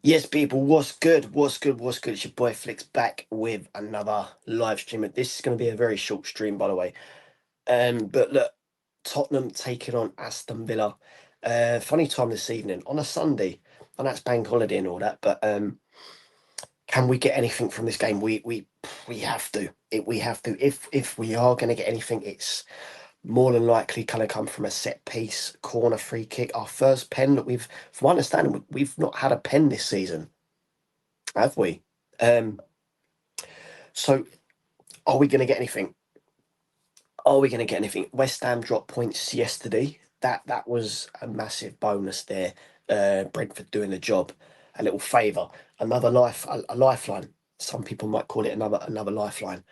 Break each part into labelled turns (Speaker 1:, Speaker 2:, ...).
Speaker 1: Yes, people, what's good? What's good? What's good? It's your boy Flicks back with another live stream. This is going to be a very short stream, by the way. But look, Tottenham taking on Aston Villa. Funny time this evening on a Sunday, and that's bank holiday and all that. But can we get anything from this game? We have to. We have to. If we are going to get anything, it's more than likely going to come from a set piece, corner, free kick. Our first pen that from my understanding, we've not had a pen this season, have we? Um, so are we going to get anything? Are we going to get anything? West Ham dropped points yesterday. That was a massive bonus there. Brentford doing the job, a little favour, a lifeline. Some people might call it another lifeline.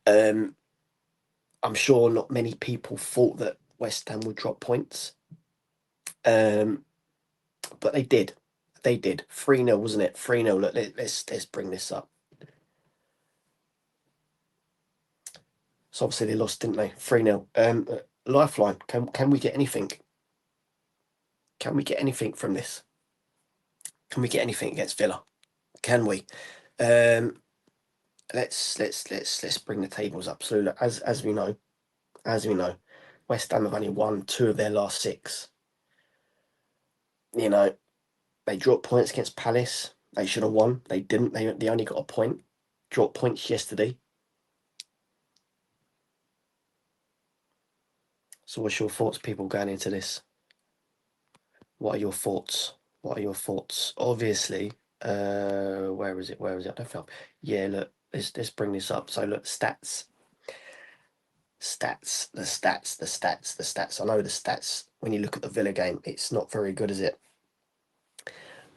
Speaker 1: Um, I'm sure not many people thought that West Ham would drop points, um, but they did. They did. 3-0, wasn't it? 3-0. Look, let's bring this up. So obviously they lost, didn't they? 3-0. Lifeline. Can we get anything? Can we get anything from this? Can we get anything against Villa? Can we? Um, let's bring the tables up. So look, as we know, West Ham have only won 2 of their last 6. You know, they dropped points against Palace. They should have won. They didn't. They only got a point. Dropped points yesterday. So what's your thoughts, people, going into this? What are your thoughts? What are your thoughts? Obviously, where is it? Where is it? I don't feel. Yeah, look, let's bring this up. So look, stats. The stats. I know the stats. When you look at the Villa game, it's not very good, is it?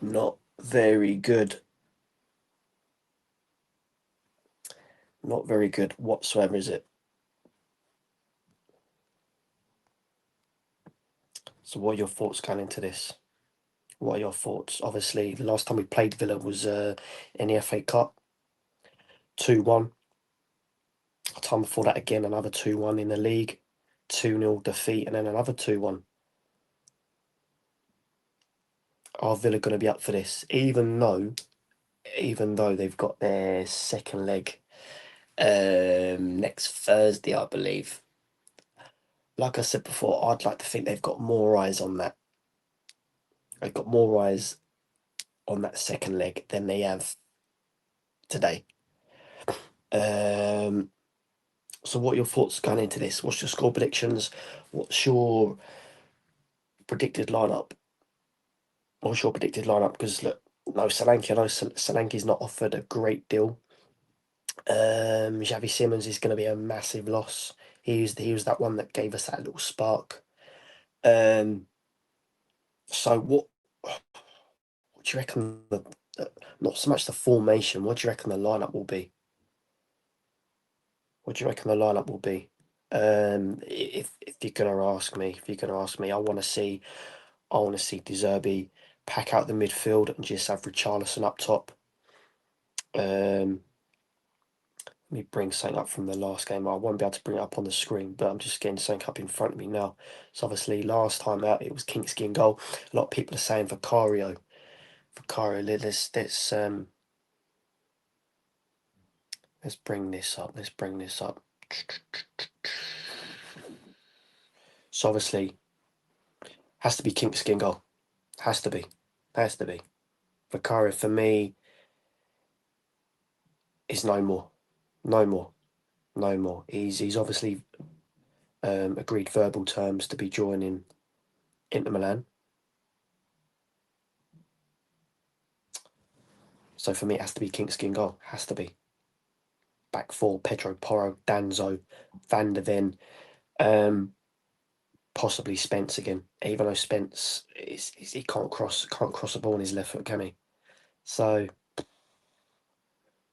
Speaker 1: Not very good. Not very good whatsoever, is it? So what are your thoughts going into this? What are your thoughts? Obviously, the last time we played Villa was in the FA Cup, 2-1. The time before that again, another 2-1 in the league, 2-0 defeat, and then another 2-1. Are Villa going to be up for this? Even though they've got their second leg next Thursday, I believe. Like I said before, I'd like to think they've got more eyes on that. They've got more eyes on that second leg than they have today. So what are your thoughts going into this? What's your score predictions? What's your predicted lineup? What's your predicted lineup? Because look, no Solanke. I know Solanke's not offered a great deal. Xavi Simons is going to be a massive loss. He was that one that gave us that little spark. So what do you reckon? Not so much the formation. What do you reckon the lineup will be? What do you reckon the lineup will be? If you're gonna ask me, I want to see De Zerbi pack out the midfield and just have Richarlison up top. Let me bring something up from the last game. I won't be able to bring it up on the screen, but I'm just getting something up in front of me now. So obviously last time out it was Kingsley in goal. A lot of people are saying Vicario. Let's bring this up. So obviously has to be Kingsley in goal. Has to be. Vicario for me is no more. He's obviously agreed verbal terms to be joining Inter Milan. So for me, it has to be Kingsley in goal. Has to be. Back four: Pedro Porro, Danzo, Van der Ven, possibly Spence again. Even though Spence he can't cross the ball on his left foot, can he? So,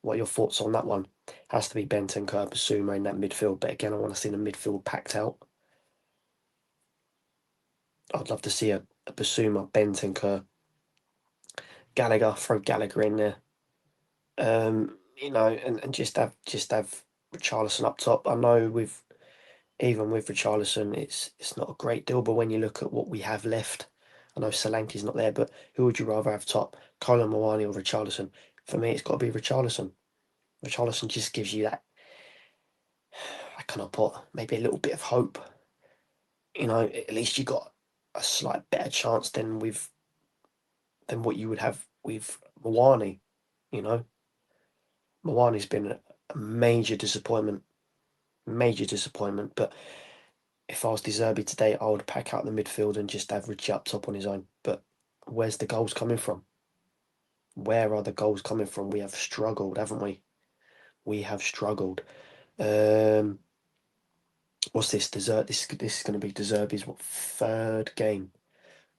Speaker 1: what are your thoughts on that one? Has to be Bentancur, Basuma in that midfield, but again, I want to see the midfield packed out. I'd love to see a Basuma, Bentancur, Gallagher. Throw Gallagher in there. And just have Richarlison up top. I know even with Richarlison, it's not a great deal, but when you look at what we have left, I know Solanke's not there, but who would you rather have top, Kolo Muani or Richarlison? For me, it's got to be Richarlison. Richarlison just gives you that, I cannot put, maybe a little bit of hope. You know, at least you got a slight better chance than what you would have with Muani. You know, Muani's been a major disappointment, But if I was De Zerbi today, I would pack out the midfield and just have Richie up top on his own. But where's the goals coming from? Where are the goals coming from? We have struggled, haven't we? We have struggled. What's this? Dessert. This is going to be De Zerbi's what, third game?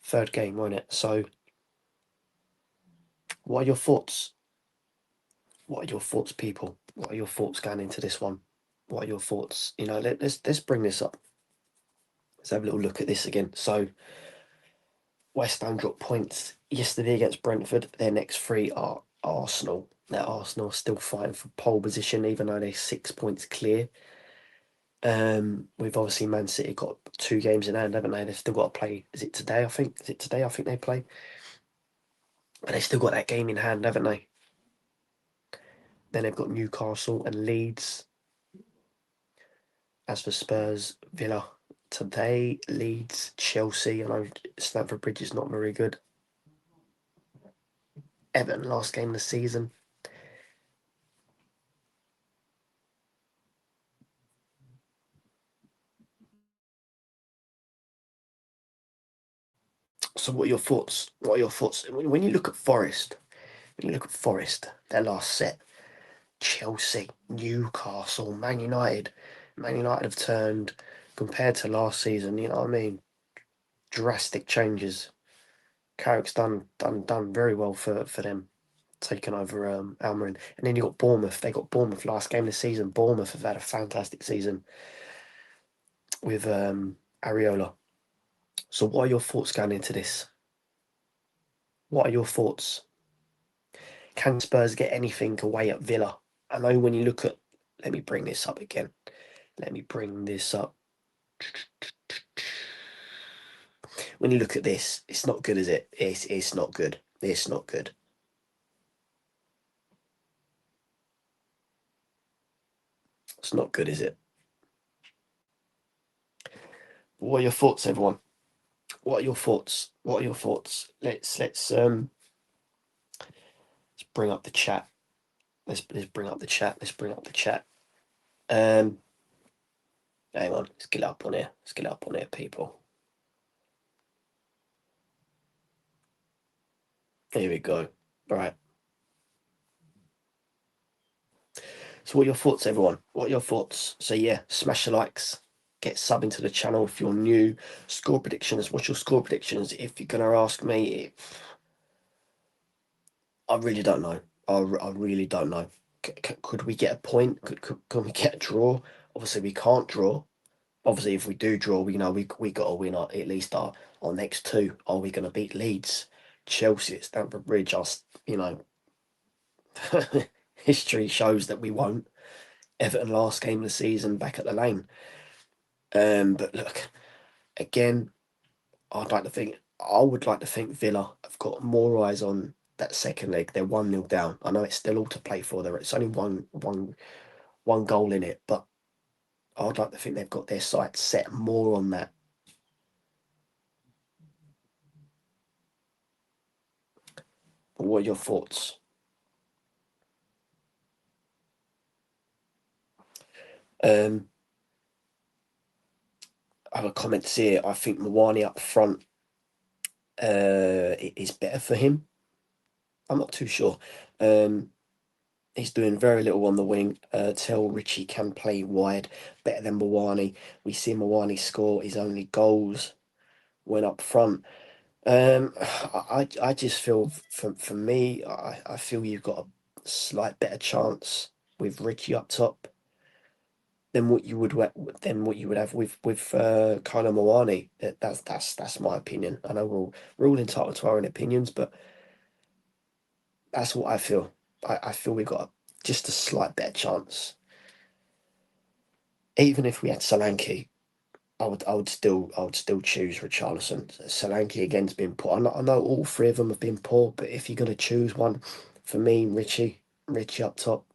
Speaker 1: Third game, won't it? So, what are your thoughts? What are your thoughts, people? What are your thoughts going into this one? What are your thoughts? You know, let's bring this up. Let's have a little look at this again. So, West Ham dropped points yesterday against Brentford. Their next three are Arsenal. Now, Arsenal are still fighting for pole position, even though they're 6 points clear. We've obviously Man City got 2 games in hand, haven't they? They've still got to play. Is it today? I think. Is it today? I think they play. But they've still got that game in hand, haven't they? Then they've got Newcastle and Leeds. As for Spurs, Villa today, Leeds, Chelsea. I know Stamford Bridge is not very good. Everton last game of the season. So, what are your thoughts? What are your thoughts when you look at Forest? When you look at Forest, their last set, Chelsea, Newcastle, Man United. Man United have turned compared to last season. You know what I mean? Drastic changes. Carrick's done very well for them, taking over Almiron. And then you got Bournemouth. They got Bournemouth last game of the season. Bournemouth have had a fantastic season with Areola. So what are your thoughts going into this? What are your thoughts? Can Spurs get anything away at Villa? I know when you look at, let me bring this up again. Let me bring this up. When you look at this, it's not good, is it? It's not good. It's not good. It's not good, is it? What are your thoughts, everyone? What are your thoughts? What are your thoughts? Let's bring up the chat. Let's bring up the chat. Let's bring up the chat. Hang on. Let's get up on here. Let's get up on here, people. Here we go. All right. So, what are your thoughts, everyone? What are your thoughts? So, yeah, smash the likes. Get sub into the channel if you're new. Score predictions. What's your score predictions? If you're gonna ask me, I really don't know. I really don't know. Could we get a point? Can we get a draw? Obviously, we can't draw. Obviously, if we do draw, we know we got to win at least our next two. Are we going to beat Leeds, Chelsea at Stamford Bridge? You know, history shows that we won't. Everton last game of the season back at the Lane. But look, again, I would like to think Villa have got more eyes on that second leg. They're 1-0 down. I know it's still all to play for. It's only one goal in it, but I'd like to think they've got their sights set more on that. But what are your thoughts? Other comments here. I think Muani up front is better for him. I'm not too sure. He's doing very little on the wing. Tell Richie can play wide better than Muani. We see Muani score his only goals when up front. I just feel for me, I feel you've got a slight better chance with Richie up top than what you would have with Kyler Moani. That's my opinion. I know we're all entitled to our own opinions, but that's what I feel. I feel we've got just a slight better chance. Even if we had Solanke, I would still choose Richarlison. Solanke again's been poor. I know all three of them have been poor, but if you're gonna choose one, for me, Richie up top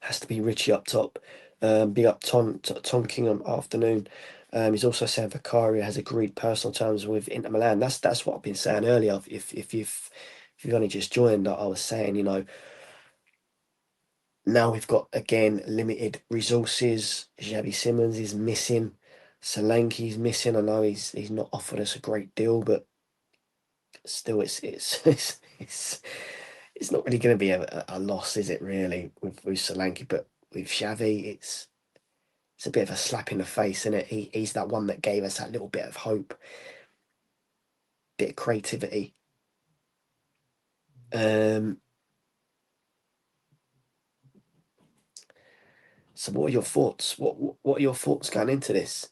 Speaker 1: has to be Richie up top. Big up Tom Kingham afternoon. He's also saying Vicario has agreed personal terms with Inter Milan. That's what I've been saying earlier. If you've only just joined, I was saying, now we've got again limited resources. Xavi Simmons is missing. Solanke's missing. I know he's not offered us a great deal, but still, it's not really going to be a loss, is it? Really, with Solanke, but with Xavi, it's a bit of a slap in the face, isn't it? He's that one that gave us that little bit of hope, bit of creativity. Um, so what are your thoughts? What are your thoughts going into this?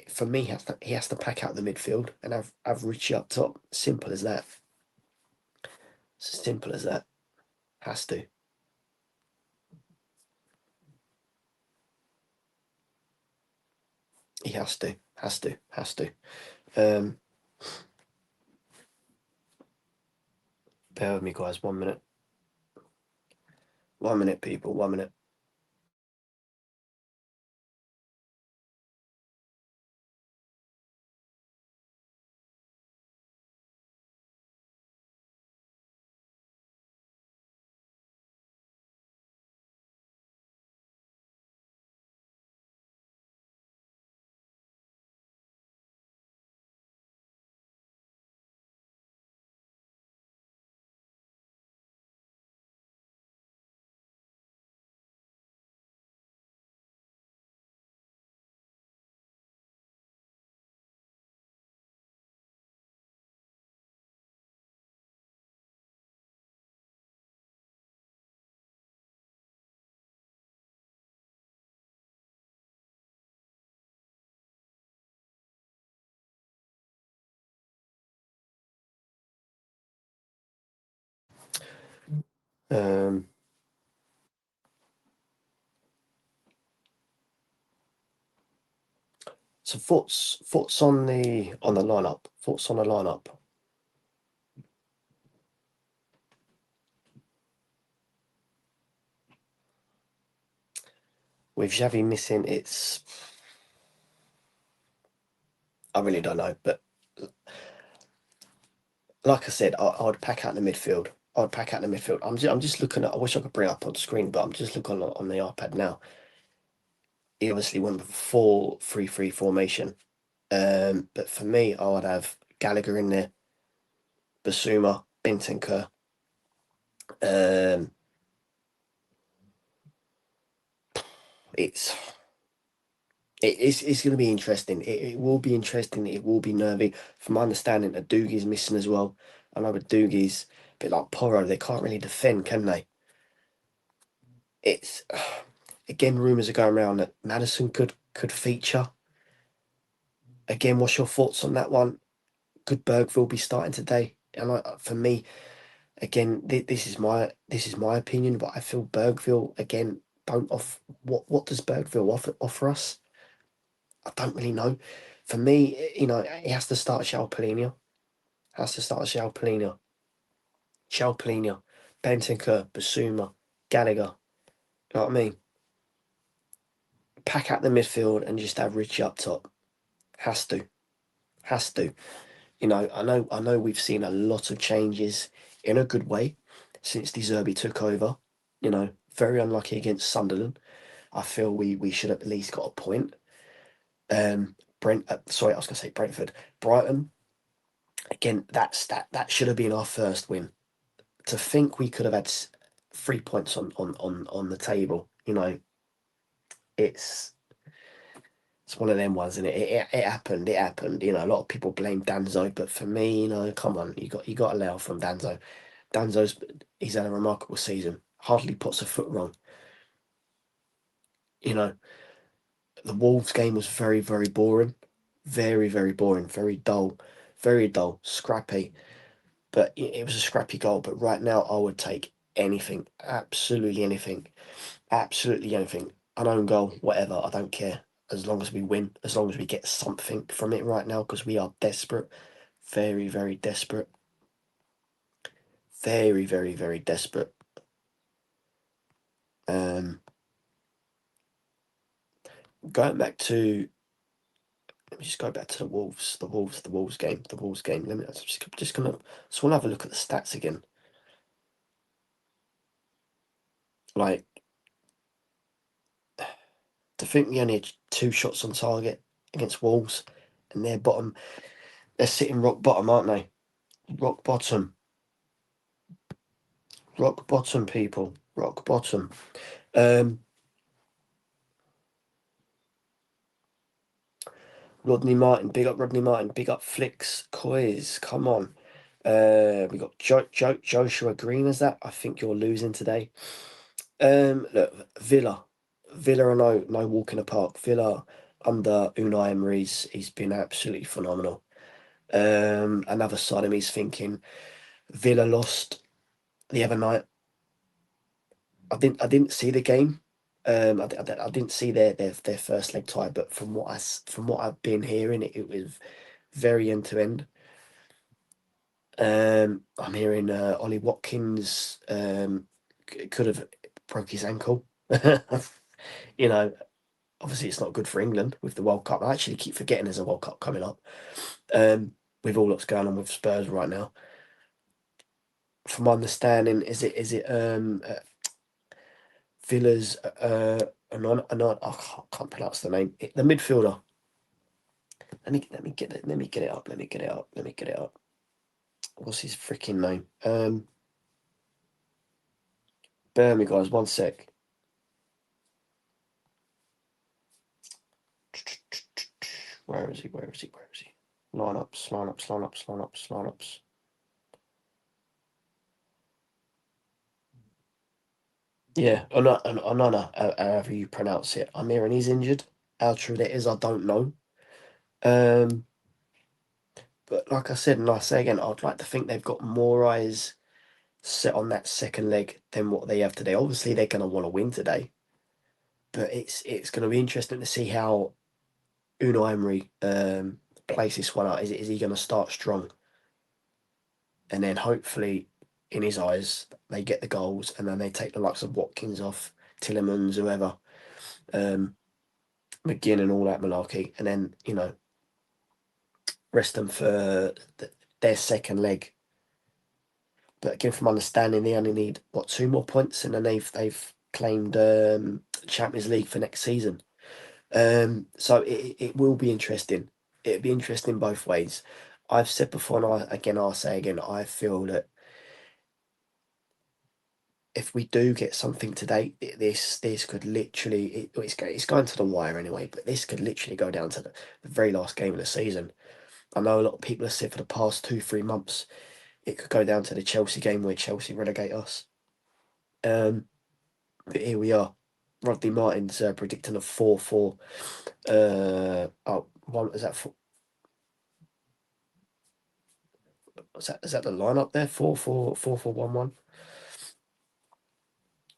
Speaker 1: For me, he has to pack out the midfield and have Richie up top. Simple as that. It's as simple as that. Has to. He has to. Has to. Has to. Um, bear with me, guys. 1 minute. 1 minute, people. 1 minute. Um, so thoughts on the lineup. Thoughts on the lineup. With Xavi missing, I really don't know. But like I said, I'd pack out the midfield. I'd pack out the midfield. I'm just looking at. I wish I could bring it up on the screen, but I'm just looking on the iPad now. He obviously went with a 4-3-3 formation. But for me, I would have Gallagher in there, Basuma, Bentancur. Um, it's it's going to be interesting. It will be interesting. It will be nervy. From my understanding, Adugi's missing as well. I know Adugi's a bit like Porro. They can't really defend, can they? It's again, rumours are going around that Madison could feature. Again, what's your thoughts on that one? Could Bergville be starting today? And for me, again, this is my opinion, but I feel Bergville again don't off. What does Bergville offer us? I don't really know. For me, he has to start João Palhinha. Has to start João Palhinha. João Palhinha, Bentancur, Basuma, Gallagher. You know what I mean? Pack out the midfield and just have Richie up top. Has to. Has to. I know we've seen a lot of changes in a good way since De Zerbi took over. Very unlucky against Sunderland. I feel we should have at least got a point. Sorry, I was going to say Brentford, Brighton. Again, that should have been our first win. To think we could have had 3 points on the table. It's it's one of them ones, isn't it? It happened. It happened. A lot of people blame Danzo, but for me, come on, you got to allow from Danzo. He's had a remarkable season. Hardly puts a foot wrong. You know, the Wolves game was very, very boring. Very, very boring. Very dull. Very dull. Scrappy. But it was a scrappy goal. But right now, I would take anything. Absolutely anything. Absolutely anything. An own goal, whatever. I don't care. as long as we win, as long as we get something from it right now, because we are desperate, very, very desperate, very, very, very desperate. Going back to, let me just go back to the Wolves game. Let me just want to have a look at the stats again. Like, to think we only had 2 shots on target against Wolves, and they're sitting rock bottom, aren't they? Rock bottom, people, rock bottom. Rodney Martin, big up Rodney Martin, big up Flicks, COYS, come on. We got Joshua Green as that. I think you're losing today. Look, Villa are no walk in the park. Villa under Unai Emery's, he's been absolutely phenomenal. Another side of me is thinking Villa lost the other night. I didn't see the game. I didn't see their first leg tie, but from what I've been hearing, it was very end to end. I'm hearing Ollie Watkins could have broke his ankle. You know, obviously it's not good for England with the World Cup. I actually keep forgetting there's a World Cup coming up. With all that's going on with Spurs right now. From my understanding, is it Villa's I can't pronounce the name. The midfielder. Let me get it. Let me get it up. Let me get it up. Let me get it up. What's his freaking name? Bear me, guys. One sec. Where is he? Where is he? Where is he? Lineups, lineups, lineups, lineups, lineups. Yeah, Onana, however you pronounce it. I'm hearing he's injured. How true that is, I don't know. But like I said, and I say again, I'd like to think they've got more eyes set on that second leg than what they have today. Obviously, they're going to want to win today, but it's going to be interesting to see how Unai Emery plays this one out. Is he going to start strong, and then hopefully, in his eyes, they get the goals, and then they take the likes of Watkins off, Tillemans, whoever, McGinn, and all that malarkey, and then rest them for their second leg. But again, from understanding, they only need 2 more points, and then they've claimed Champions League for next season. So it will be interesting. It'll be interesting both ways. I've said before, and I'll say again, I feel that if we do get something today, this could literally it's going to the wire anyway. But this could literally go down to the very last game of the season. I know a lot of people have said for the past 2-3 months it could go down to the Chelsea game where Chelsea relegate us. But here we are. Rodney Martin's predicting a 4-4. One is that four, is that the lineup there? 4-4, 4-4-1-1.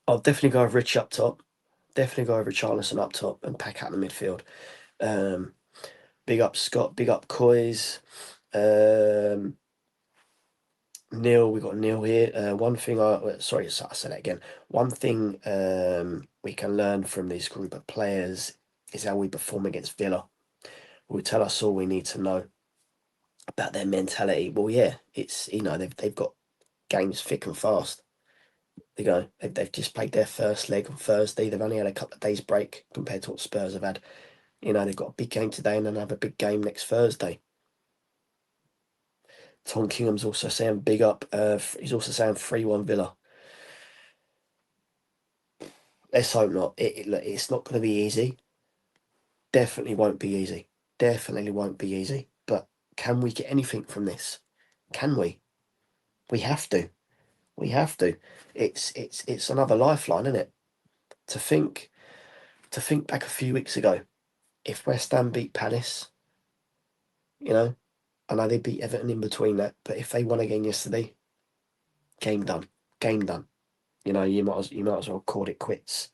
Speaker 1: I'll definitely go with Rich up top. Definitely go over Richarlison up top and pack out the midfield. Big up Scott. Big up COYS. Neil, we got Neil here. One thing I said that again. One thing we can learn from this group of players is how we perform against Villa. Will tell us all we need to know about their mentality. Well, yeah, it's they've got games thick and fast. They've just played their first leg on Thursday. They've only had a couple of days break compared to what Spurs have had. They've got a big game today and then have a big game next Thursday. Tom Kingham's also saying big up. He's also saying 3-1 Villa. Let's hope not. It's not going to be easy. Definitely won't be easy. Definitely won't be easy. But can we get anything from this? Can we? We have to. We have to. It's another lifeline, isn't it? To think back a few weeks ago, if West Ham beat Palace, I know they beat Everton in between that, but if they won again yesterday, game done. Game done. You might as well call it quits.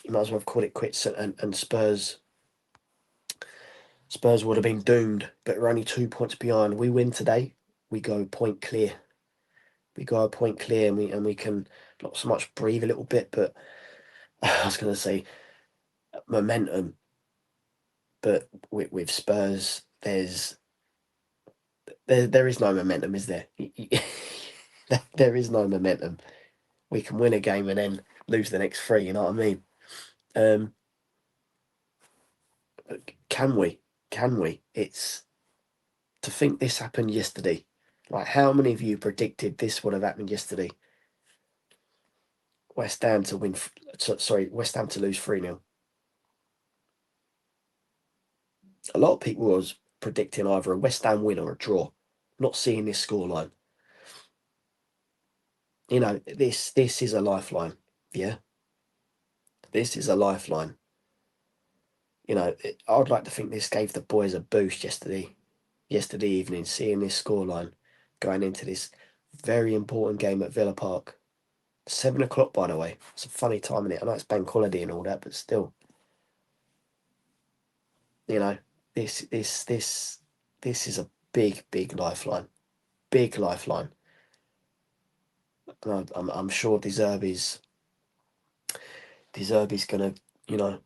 Speaker 1: You might as well have called it quits and Spurs Spurs would have been doomed, but we're only 2 points behind. We win today, we go point clear. We go a point clear, and we can not so much breathe a little bit, but I was going to say momentum. But with Spurs, there is no momentum, is there? There is no momentum. We can win a game and then lose the next three. You know what I mean? Um, can we? Can we? It's to think this happened yesterday. Like, how many of you predicted this would have happened yesterday? West Ham to win. Sorry, West Ham to lose 3-0. A lot of people was predicting either a West Ham win or a draw. Not seeing this scoreline. You know, this is a lifeline. Yeah, this is a lifeline. You know, I'd like to think this gave the boys a boost yesterday evening, seeing this scoreline going into this very important game at Villa Park. 7 o'clock, by the way. It's a funny time, innit? I know it's bank holiday and all that, but still, you know, this is a big lifeline. Big lifeline. And I'm sure De Zerbi's gonna, you know,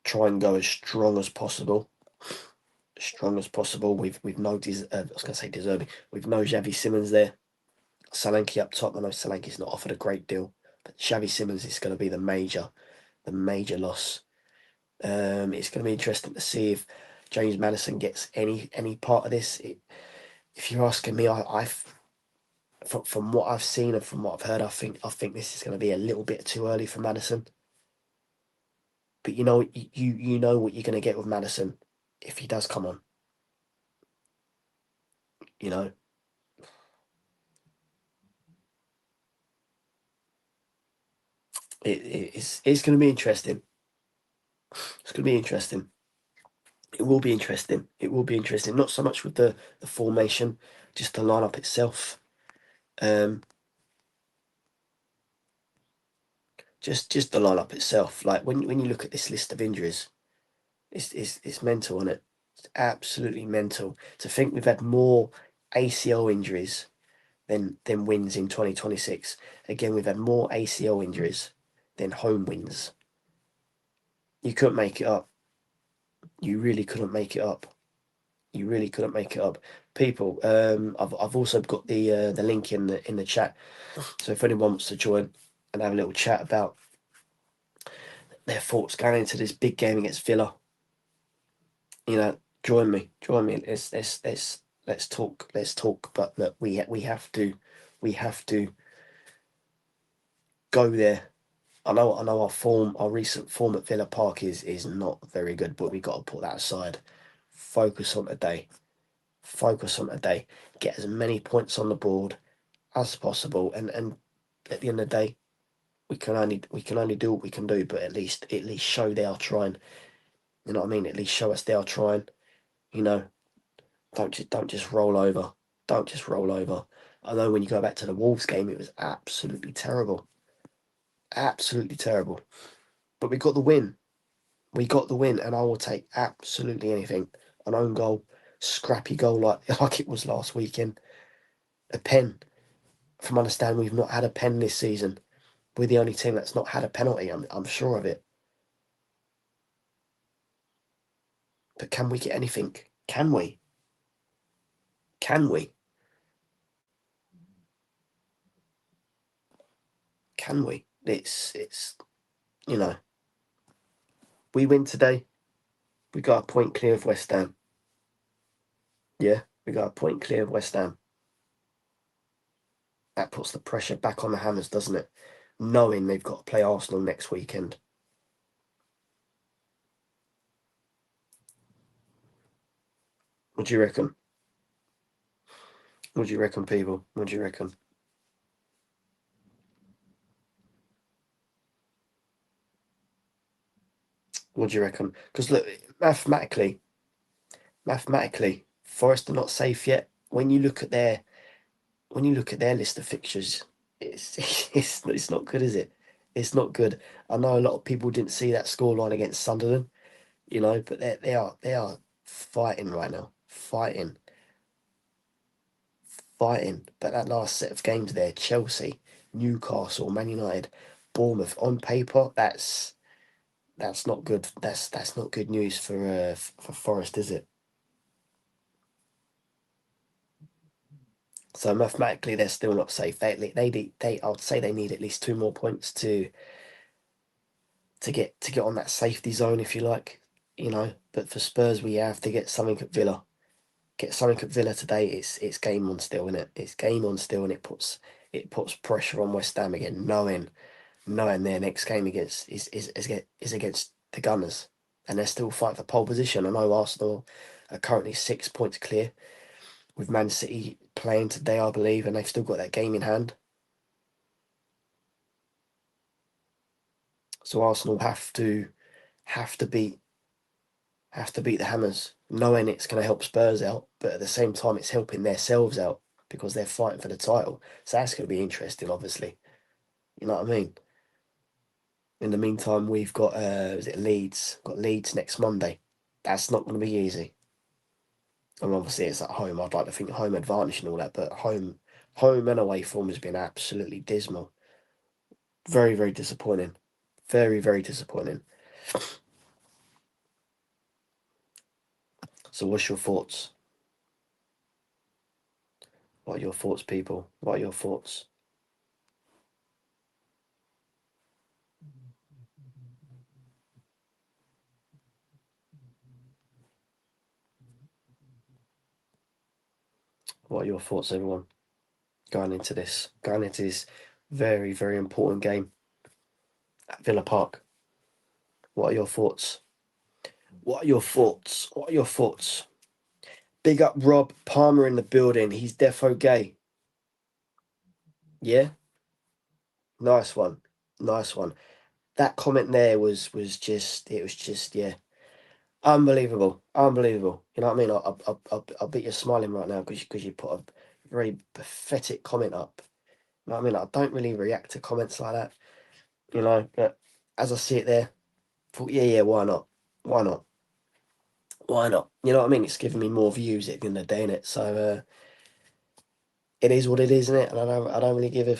Speaker 1: try and go as strong as possible. Strong as possible. We've no I was gonna say De Zerbi. We've no Xavi Simons there. Solanke up top. I know Solanke's not offered a great deal, but Xavi Simons is going to be the major loss. It's going to be interesting to see if James Maddison gets any part of this. If you're asking me, from what I've seen and from what I've heard, I think this is going to be a little bit too early for Maddison. But you know, you know what you're going to get with Maddison if he does come on. You know, it's going to be interesting. It's going to be interesting. It will be interesting. It will be interesting. Not so much with the formation, just the lineup itself. Just the lineup itself. Like when you look at this list of injuries, it's mental, isn't it? It's absolutely mental to think we've had more ACL injuries than wins in 2026. Again, we've had more ACL injuries than home wins. You couldn't make it up. You really couldn't make it up. You really couldn't make it up. People, I've also got the link in the chat. So if anyone wants to join and have a little chat about their thoughts going into this big game against Villa, you know, join me. Let's talk. Let's talk. But look, we have to go there. I know our recent form at Villa Park is not very good, but we got to put that aside. Focus on today. Focus on today. Get as many points on the board as possible, and at the end of the day, we can only do what we can do, but at least show they are trying. You know what I mean? At least show us they are trying. You know, don't just roll over. Don't just roll over. I know when you go back to the Wolves game, it was absolutely terrible. Absolutely terrible. But we got the win. We got the win, and I will take absolutely anything. An own goal, scrappy goal like it was last weekend. A pen. From understanding, we've not had a pen this season. We're the only team that's not had a penalty. I'm sure of it. But can we get anything? Can we? Can we? Can we? It's you know, we win today. We got a point clear of West Ham. Yeah, we got a point clear of West Ham. That puts the pressure back on the Hammers, doesn't it? Knowing they've got to play Arsenal next weekend. What do you reckon? What do you reckon, people? What do you reckon? What do you reckon? Because look, mathematically, Forest are not safe yet. When you look at their list of fixtures, it's it's not good, is it? It's not good. I know a lot of people didn't see that scoreline against Sunderland. you know. But they are fighting right now, fighting. But that last set of games there, Chelsea, Newcastle, Man United, Bournemouth, on paper, that's not good. That's not good news for Forest, is it? So mathematically, they're still not safe. I'd say they need at least 2 more points to get on that safety zone, if you like, you know. But for Spurs, we have to get something at Villa. Get something at Villa today. It's game on still, isn't it? It's game on still, and it puts pressure on West Ham again, knowing their next game against is against the Gunners, and they're still fighting for pole position. I know Arsenal are currently 6 points clear, with Man City playing today, I believe, and they've still got that game in hand. So Arsenal have to beat the Hammers, knowing it's going to help Spurs out, but at the same time, it's helping themselves out because they're fighting for the title. So that's going to be interesting, obviously. You know what I mean? In the meantime, we've got is it Leeds? Got Leeds next Monday. That's not going to be easy. And obviously, it's at home. I'd like to think home advantage and all that, but home and away form has been absolutely dismal. Very, very disappointing. Very, very disappointing. So, what's your thoughts? What are your thoughts, people? What are your thoughts? What are your thoughts, everyone? Going into this very, very important game at Villa Park. What are your thoughts? What are your thoughts? What are your thoughts? Big up Rob Palmer in the building. He's defo gay. Yeah, nice one, nice one. That comment there was just yeah, unbelievable, unbelievable. You know what I mean? I'll bet you're smiling right now because you put a very pathetic comment up. You know what I mean? I don't really react to comments like that, you know. But as I see it there, thought yeah, why not? Why not? Why not? You know what I mean? It's giving me more views at the end of the day, innit? So it is what it is, isn't it? And I don't really give a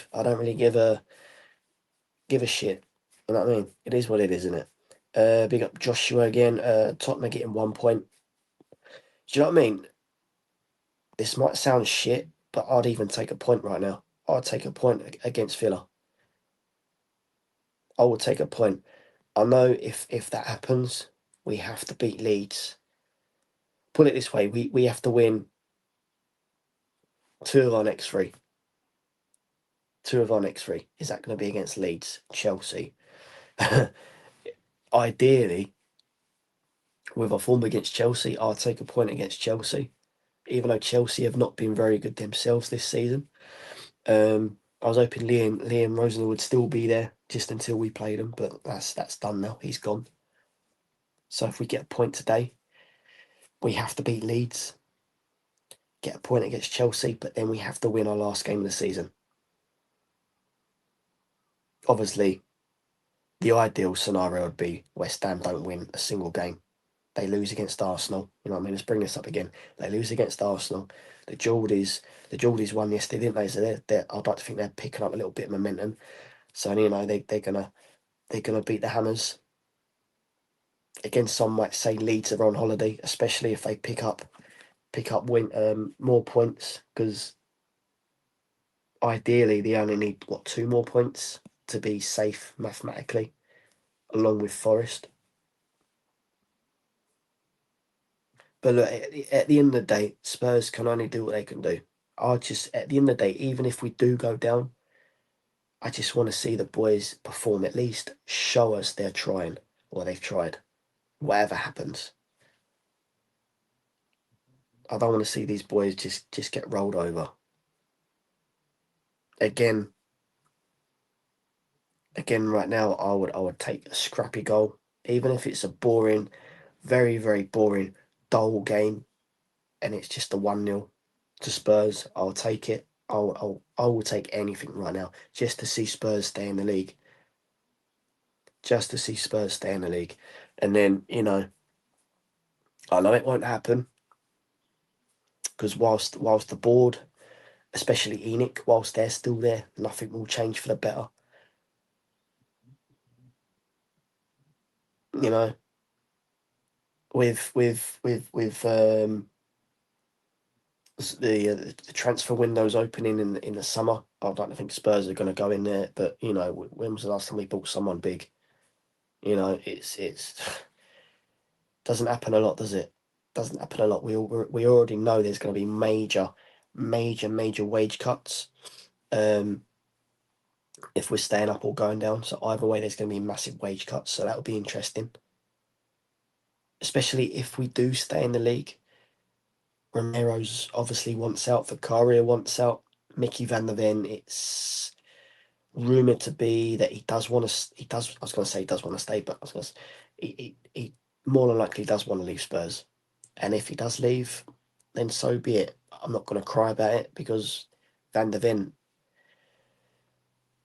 Speaker 1: shit. You know what I mean? It is what it is, isn't it? Big up Joshua again. Tottenham are getting 1 point. Do you know what I mean? This might sound shit, but I'd even take a point right now. I'd take a point against Villa. I would take a point. I know if that happens, we have to beat Leeds. Put it this way, we have to win two of our next three. Two of our next three. Is that going to be against Leeds, Chelsea? Ideally, with a form against Chelsea, I'll take a point against Chelsea, even though Chelsea have not been very good themselves this season. I was hoping Liam Rosen would still be there just until we played him, but that's done now. He's gone. So if we get a point today, we have to beat Leeds, get a point against Chelsea, but then we have to win our last game of the season. Obviously, the ideal scenario would be West Ham don't win a single game. They lose against Arsenal. You know what I mean? Let's bring this up again. They lose against Arsenal. The Geordies won yesterday, didn't they? So I'd like to think they're picking up a little bit of momentum. So you know they're gonna beat the Hammers. Again, some might say Leeds are on holiday, especially if they more points, because ideally they only need 2 more points to be safe mathematically, along with Forest. But look, at the end of the day, Spurs can only do what they can do. At the end of the day, even if we do go down, I just want to see the boys perform, at least show us they're trying or they've tried. Whatever happens, I don't want to see these boys just get rolled over. Again, right now, I would take a scrappy goal, even if it's a boring, very, very boring, dull game, and it's just a 1-0 to Spurs. I'll take it. I will take anything right now just to see Spurs stay in the league. Just to see Spurs stay in the league. And then, you know, I know it won't happen because whilst the board, especially Enoch, whilst they're still there, nothing will change for the better. You know, with the transfer windows opening in the summer, I don't think Spurs are going to go in there. But you know, when was the last time we bought someone big? You know, it's doesn't happen a lot, does it? Doesn't happen a lot. We already know there's going to be major wage cuts. If we're staying up or going down, so either way, there's going to be massive wage cuts. So that will be interesting, especially if we do stay in the league. Romero's obviously wants out. Vicaria wants out. Mickey van der Ven. It's rumored to be that he does want to. He does. I was going to say he does want to stay, but I was going to. He more than likely does want to leave Spurs. And if he does leave, then so be it. I'm not going to cry about it because Van der Ven,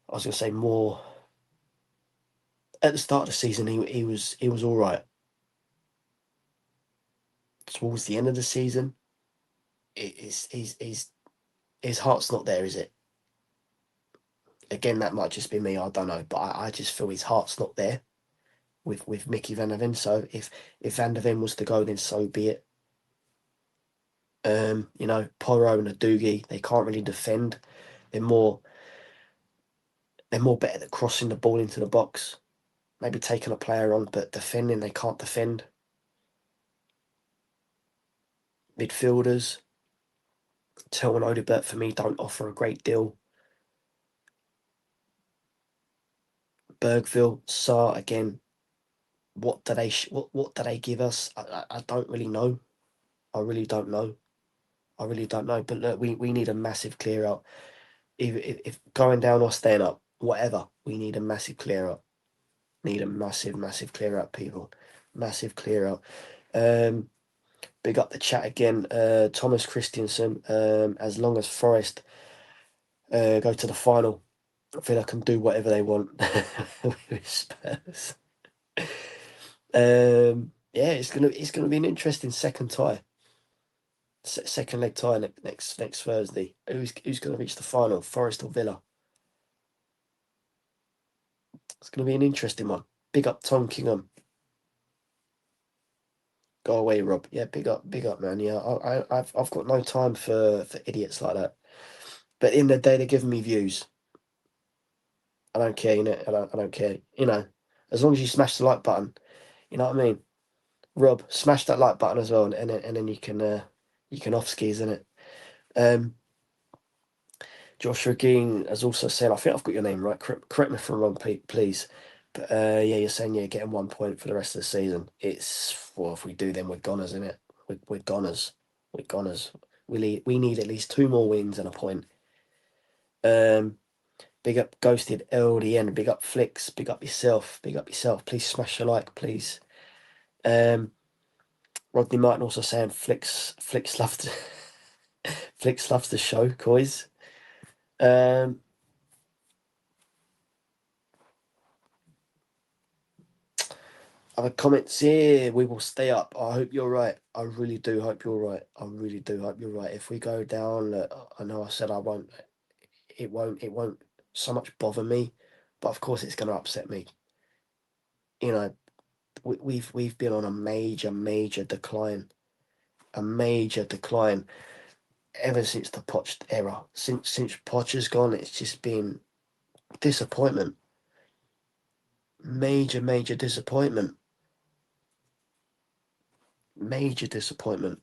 Speaker 1: I was going to say more at the start of the season. He was all right. Towards the end of the season, his heart's not there, is it? Again, that might just be me. I don't know, but I just feel his heart's not there with Mickey Van der Ven. So if Van der Ven was to go, then so be it. You know, Porro and Adugi, they can't really defend. They're more better at crossing the ball into the box, maybe taking a player on, but defending they can't defend. Midfielders, Tel and Odebert for me don't offer a great deal. Bergville, Sarr again. What do they give us? I don't really know. I really don't know. I really don't know. But look, we need a massive clear out. If going down or staying up, whatever, we need a massive clear out. Need a massive clear out, people. Massive clear out. Big up the chat again. Thomas Christiansen. As long as Forest go to the final, Villa can do whatever they want with Spurs. Yeah, it's gonna be an interesting second tie. Second leg tie next Thursday. Who's going to reach the final? Forest or Villa? It's going to be an interesting one. Big up Tom Kingham. Go away, Rob. Yeah, big up, man. Yeah, I've got no time for idiots like that. But in the day, they're giving me views. I don't care, you know. I don't care, you know. As long as you smash the like button, you know what I mean. Rob, smash that like button as well, and then you can off skis in it. Joshua Ging has also said, I think I've got your name right. Correct me if I'm wrong, please. But yeah, you're saying getting 1 point for the rest of the season. It's well, if we do, then we're goners, isn't it? We're goners. We're goners. We need at least 2 more wins and a point. Big up Ghosted LDN. Big up Flicks. Big up yourself. Big up yourself. Please smash a like, please. Rodney Martin also saying Flicks loves Flicks loves the show, COYS. Other comments here. We will stay up. I hope you're right. I really do hope you're right. I really do hope you're right. If we go down, I know I said I won't. It won't. It won't so much bother me, but of course it's going to upset me. You know, we've been on a major decline, ever since the Poch era. Since Poch has gone, it's just been disappointment. Major disappointment. Major disappointment.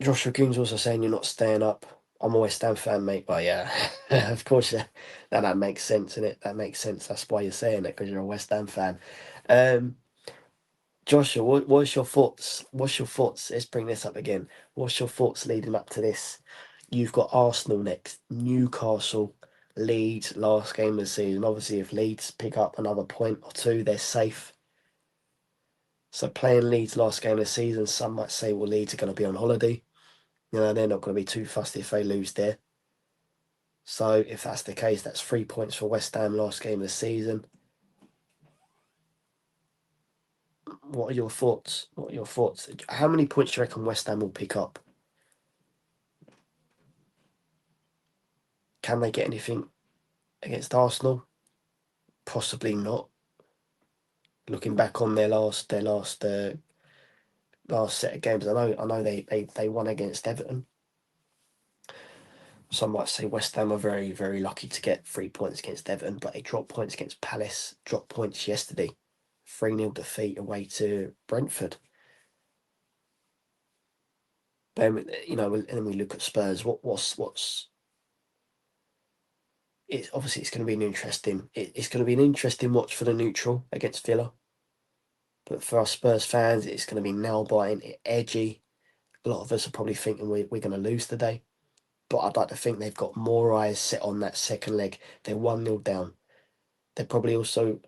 Speaker 1: Joshua Coon's also saying you're not staying up. I'm a West Ham fan, mate. Well, yeah, of course, yeah. That makes sense, innit? That makes sense. That's why you're saying it, because you're a West Ham fan. Joshua, what's your thoughts? What's your thoughts? Let's bring this up again. What's your thoughts leading up to this? You've got Arsenal next, Newcastle, Leeds, last game of the season. Obviously, if Leeds pick up another point or two, they're safe. So playing Leeds last game of the season, some might say, well, Leeds are going to be on holiday. You know, they're not going to be too fussed if they lose there. So if that's the case, that's 3 points for West Ham last game of the season. What are your thoughts? What are your thoughts? How many points do you reckon West Ham will pick up? Can they get anything against Arsenal? Possibly not. Looking back on their last set of games, I know they won against Everton. Some might say West Ham are very, very lucky to get 3 points against Everton, but they dropped points against Palace, dropped points yesterday. 3-0 defeat away to Brentford. Then, and then we look at Spurs. It's obviously it's going to be it's going to be an interesting watch for the neutral against Villa. But for us Spurs fans, it's going to be nail biting, edgy. A lot of us are probably thinking we're going to lose today. But I'd like to think they've got more eyes set on that second leg. They're 1-0 down. They're probably also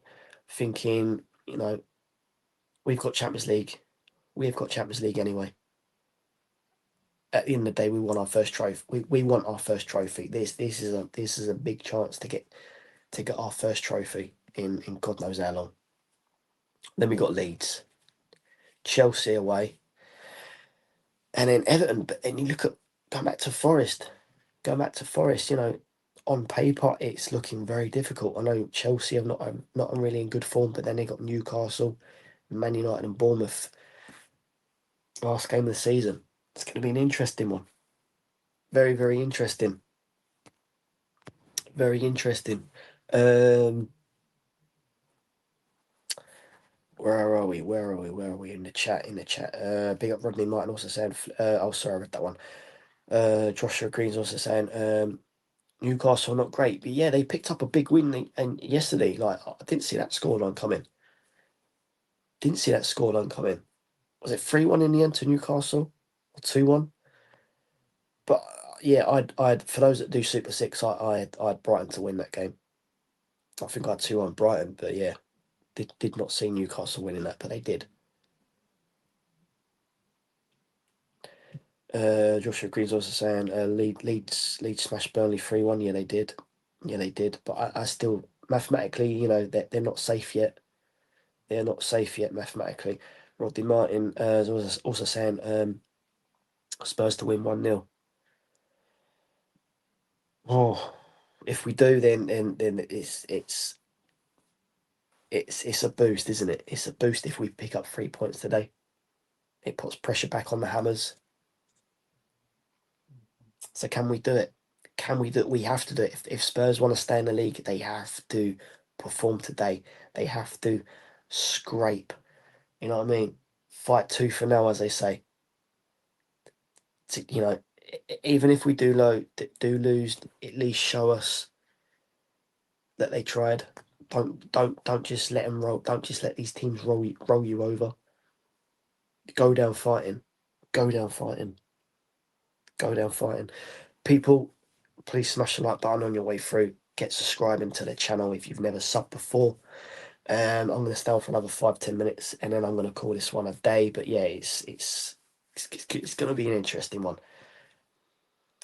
Speaker 1: thinking, we've got Champions League. We've got Champions League anyway. At the end of the day, we want our first trophy. We want our first trophy. This is a big chance to get our first trophy in God knows how long. Then we got Leeds, Chelsea away, and then Everton. But then you look at going back to Forest. On paper it's looking very difficult. I know Chelsea have not really in good form, but then they got Newcastle, Man United, and Bournemouth. Last game of the season. It's going to be an interesting one. Very, very interesting. Very interesting. Where are we? Where are we in the chat? Big up Rodney Martin also saying. Oh, sorry, I read that one. Joshua Green's also saying. Newcastle not great, but yeah, they picked up a big win and yesterday. Like I didn't see that scoreline coming. Was it 3-1 in the end to Newcastle or 2-1? But yeah, I'd for those that do Super Six, I had Brighton to win that game. I think I had 2-1 Brighton, but yeah, did not see Newcastle winning that, but they did. Joshua Green's also saying Leeds smashed Burnley 3-1. Yeah, they did. But I still mathematically, they're not safe yet. They're not safe yet mathematically. Rodney Martin is also saying Spurs to win 1-0. Oh, if we do, then it's a boost, isn't it? It's a boost if we pick up 3 points today. It puts pressure back on the Hammers. So can we do it? Can we do it? We have to do it. If Spurs want to stay in the league, they have to perform today. They have to scrape. You know what I mean? Fight tooth for now, as they say. Even if we do lose, at least show us that they tried. Don't just let them roll. Don't just let these teams roll you over. Go down fighting. Go down fighting. Go down fighting. People, please smash the like button on your way through. Get subscribing to the channel if you've never subbed before. I'm going to stay on for another 5-10 minutes, and then I'm going to call this one a day. But yeah, it's going to be an interesting one.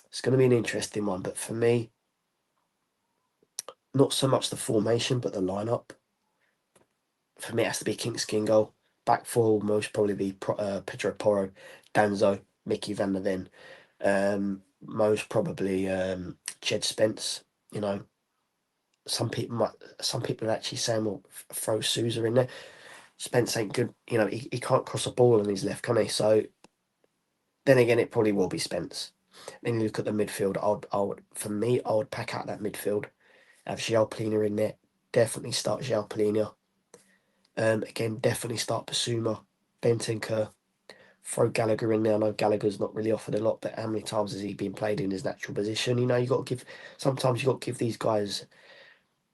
Speaker 1: It's going to be an interesting one. But for me, not so much the formation, but the lineup. For me, it has to be King's King goal. Back four will most probably be Pedro Porro, Danzo, Mickey van der Ven. Most probably Jed Spence. Some people are actually saying, well, throw Sousa in there. Spence ain't good. He can't cross a ball on his left, can he? So then again, it probably will be Spence. Then you look at the midfield. I would pack out that midfield. Have João Plina in there. Definitely start João Plina. Again, definitely start Basuma, Bentancur. Throw Gallagher in there. I know Gallagher's not really offered a lot, but how many times has he been played in his natural position? Sometimes you got to give these guys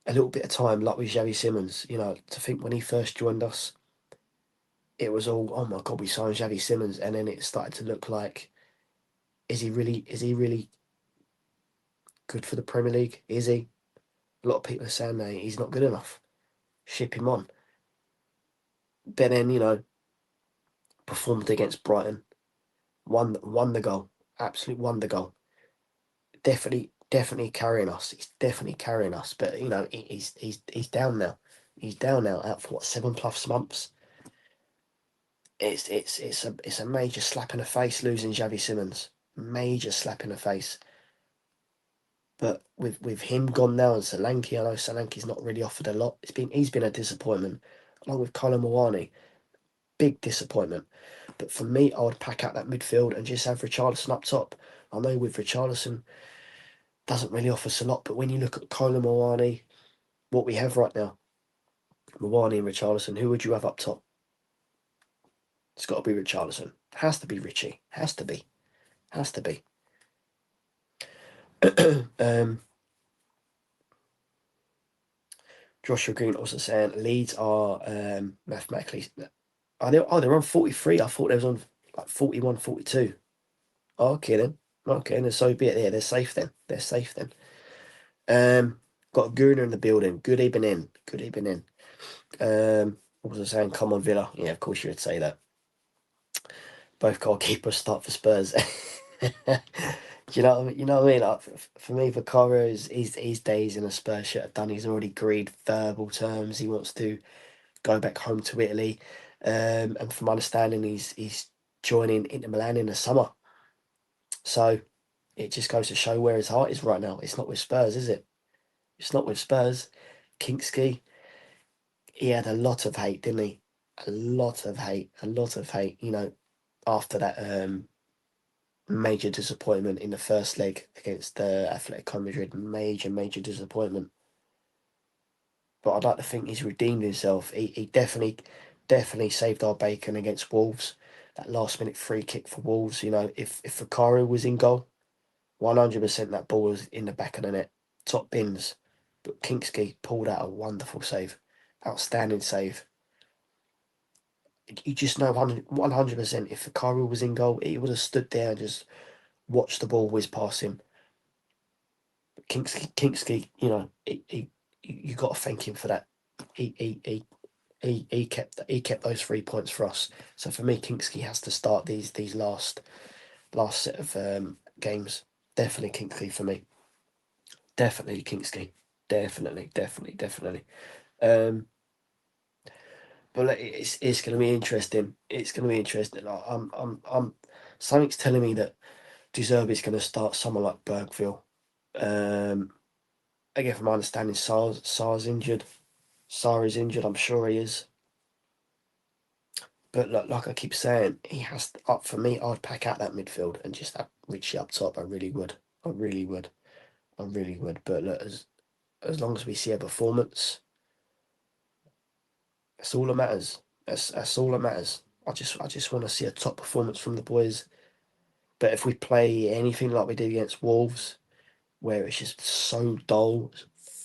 Speaker 1: a little bit of time, like with Xavi Simons. To think when he first joined us, it was all, oh my God, we signed Xavi Simons, and then it started to look like, is he really good for the Premier League? Is he? A lot of people are saying that he's not good enough. Ship him on. But then, performed against Brighton. Won the goal. Absolutely won the goal. Definitely carrying us. He's definitely carrying us. But he's down now. He's down now out for 7+ months. it's a major slap in the face losing Xavi Simons. Major slap in the face. But with him gone now and Solanke, I know Solanke's not really offered a lot. He's been a disappointment, along with Colin Mawani. Big disappointment. But for me, I would pack out that midfield and just have Richarlison up top. I know with Richarlison doesn't really offer us a lot, but when you look at Colin Mawani, what we have right now, Mawani and Richarlison, who would you have up top? It's got to be Richarlison. Has to be Richie. Has to be. Has to be. Joshua Green also saying Leeds are mathematically. They're on 43. I thought they was on like 41, 42. Okay then. Okay, then so be it. Yeah, they're safe then. They're safe then. Got a Gooner in the building. Good evening. Good evening. Also saying, come on, Villa. Yeah, of course you would say that. Both goalkeepers start for Spurs. Do you know what I mean? You know what I mean? Like, for me, Vicario his days in a Spurs shirt are done. He's already agreed verbal terms. He wants to go back home to Italy. And from my understanding, he's joining Inter Milan in the summer. So it just goes to show where his heart is right now. It's not with Spurs, is it? It's not with Spurs. Kinksky, he had a lot of hate, didn't he? A lot of hate. A lot of hate. You know, after that major disappointment in the first leg against Atletico Madrid. Major disappointment. But I'd like to think he's redeemed himself. He definitely saved our bacon against Wolves. That last minute free kick for Wolves. You know, if Vicario was in goal, 100% that ball was in the back of the net. Top bins. But Kinksky pulled out a wonderful save. Outstanding save. You just know 100% if Vicario was in goal, he would have stood there and just watched the ball whiz past him. But Kinksky, you know, you got to thank him for that. He kept those 3 points for us. So for me, Kinksky has to start these last set of games. Definitely Kinksky for me. Definitely Kinksky. Definitely. But like, it's going to be interesting. It's going to be interesting. Like, I'm something's telling me that De Zerbi's going to start someone like Bergville. Again, from my understanding, Sar's injured. Sar is injured. I'm sure he is. But like I keep saying, he has to, up for me. I'd pack out that midfield and just have Richie up top. I really would. I really would. I really would. But look, as long as we see a performance, that's all that matters. That's all that matters. I just want to see a top performance from the boys. But if we play anything like we did against Wolves, where it's just so dull,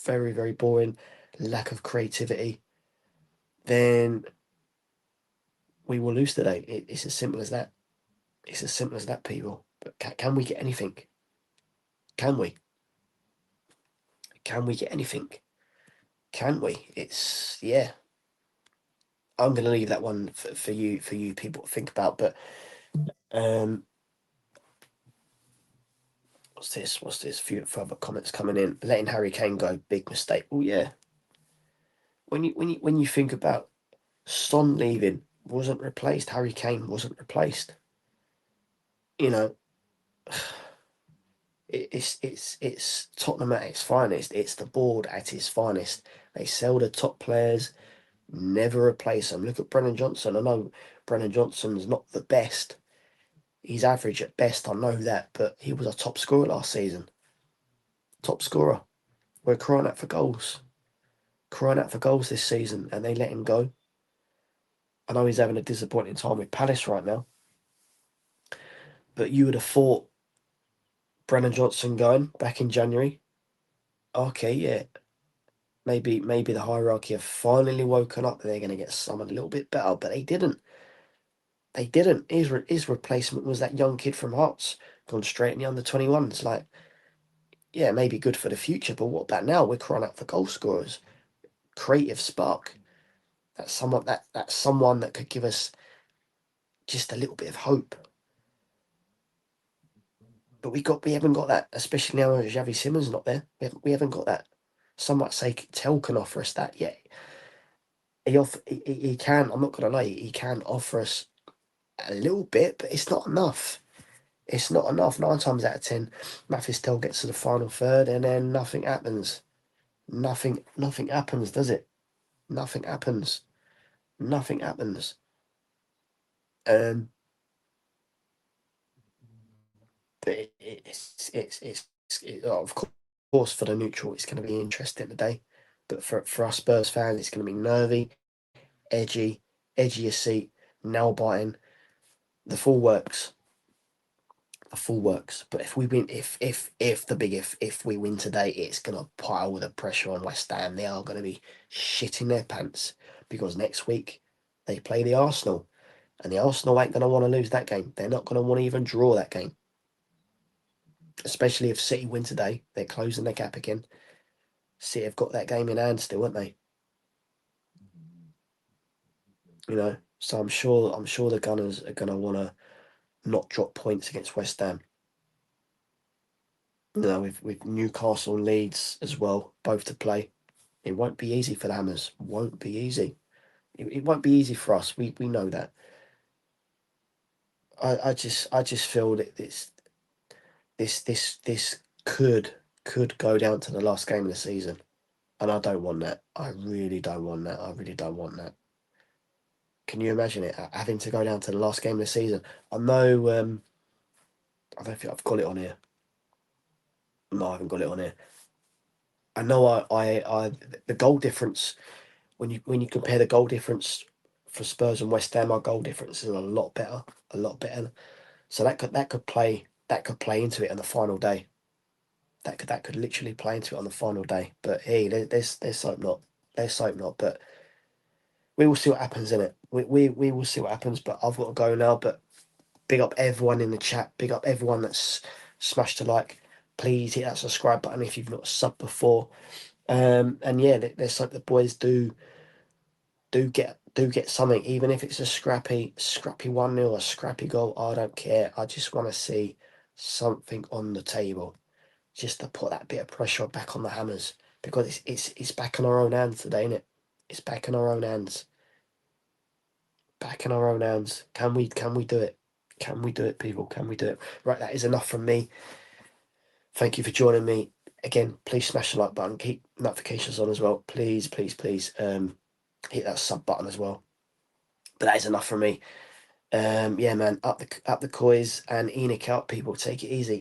Speaker 1: very boring, lack of creativity, then we will lose today. It's as simple as that. It's as simple as that, people. But can we get anything? Can we? Can we get anything? Can we? It's yeah. I'm gonna leave that one for you people to think about. But what's this? What's this? Few further comments coming in. Letting Harry Kane go, big mistake. Oh yeah. When you think about Son leaving, wasn't replaced. Harry Kane wasn't replaced. You know, it's Tottenham at its finest. It's the board at its finest. They sell the top players, never replace them. Look at Brennan Johnson. I know Brennan Johnson's not the best. He's average at best, I know that, but he was a top scorer last season. Top scorer. We're crying out for goals. Crying out for goals this season, and they let him go. I know he's having a disappointing time with Palace right now. But you would have thought Brennan Johnson going back in January. Okay, yeah. Maybe the hierarchy have finally woken up. They're going to get someone a little bit better, but they didn't. They didn't. His replacement was that young kid from Hearts, gone straight in the under-21s. Like, yeah, maybe good for the future, but what about now? We're crying out for goal scorers, creative spark. That's someone that could give us just a little bit of hope. But we haven't got that, especially now that Xavi Simons not there. We haven't got that. Some might say Tell can offer us that. Yeah, he can. I'm not gonna lie, he can offer us a little bit, but it's not enough. It's not enough. 9 times out of 10, Mafistel gets to the final third, and then nothing happens. Nothing happens, does it? Nothing happens. Nothing happens. Um, but of course for the neutral, it's going to be interesting today. But for us Spurs fans, it's going to be nervy, edgy, edgy your seat, nail biting, the full works. The full works. But if we win, if the big if we win today, it's gonna pile the pressure on West Ham. They are gonna be shitting their pants because next week they play the Arsenal, and the Arsenal ain't gonna want to lose that game. They're not gonna want to even draw that game. Especially if City win today, they're closing their gap again. City have got that game in hand still, haven't they? You know, so I'm sure the Gunners are gonna want to not drop points against West Ham. You know, with Newcastle and Leeds as well, both to play. It won't be easy for the Hammers. Won't be easy. It won't be easy for us. We know that. I just feel that this could go down to the last game of the season, and I don't want that. I really don't want that. I really don't want that. Can you imagine it having to go down to the last game of the season? I know. I don't think I've got it on here. No, I haven't got it on here. I know. The goal difference when you compare the goal difference for Spurs and West Ham, our goal difference is a lot better. A lot better. So that could play into it on the final day. That could literally play into it on the final day. But hey, there's hope not. There's hope not. But we will see what happens in it. We will see what happens. But I've got to go now. But big up everyone in the chat. Big up everyone that's smashed a like. Please hit that subscribe button if you've not subbed before. And yeah, let's hope the boys do get something, even if it's a scrappy 1-0, a scrappy goal. I don't care. I just want to see something on the table, just to put that bit of pressure back on the Hammers, because it's back in our own hands today, isn't it? It's back in our own hands. Back in our own hands. Can we do it? Can we do it, people? Can we do it? Right, that is enough from me. Thank you for joining me. Again, please smash the like button. Keep notifications on as well. Please, please, please. Hit that sub button as well. But that is enough from me. Yeah, man. Up the COYS and Enoch out, people. Take it easy.